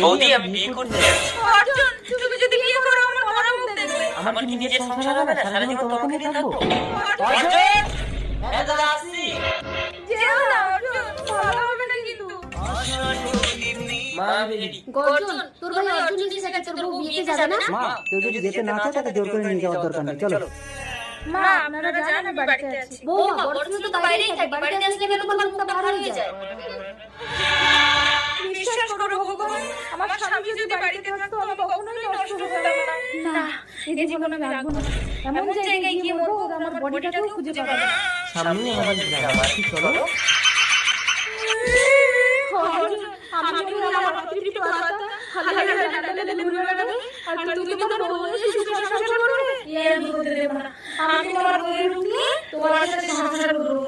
বৌদি আমি বিয়ে করতে যাচ্ছি। অর্জুন, তুমি যদি বিয়ে করো আমার মরা মুখ দেখবে। আমার কি নিজের সংসার হবে না? সারাদিন তোমাকে নিয়ে থাকবো। অর্জুন, হ্যাঁ দাদা আসছি। যেও না অর্জুন, ভালো হবে না কিন্তু। মা আমি রেডি। গর্জন, তোর ভাই অর্জুন এসে গেছে, তোর বউ বিয়েতে যাবে না? মা কেউ যদি যেতে না চায় তাকে জোর করে নিয়ে যাওয়ার দরকার নেই, চলো। মা আপনারা জানেন আমি বাড়িতে আছি। বৌমা, গর্জন তো বাইরেই থাকে, বাড়িতে আসলে কেন তোমার মুখটা ভার হয়ে যায়? বিশ্বাস করো ভগবান, আমার স্বামী যদি বাড়িতে থাকতো আমি কখনোই নষ্ট হতাম না। না, এই জীবন আমি রাখবো না। এমন জায়গায় গিয়ে মরবো ওরা আমার বডিটাকেও খুঁজে পাবে না। সামনে আমাদের গ্রাম আছে, চলো। অর্জুন, আমি যদি আমার অতিরিক্ত আত্মা হালালে ঘুরে বেড়াবে আর তুমি তোমার বউয়ের সুখে সংসার করবে, এর আমি হতে দেব না। আমি তোমার বউয়ের রূপ নিয়ে তোমার সাথে সংসার করবো।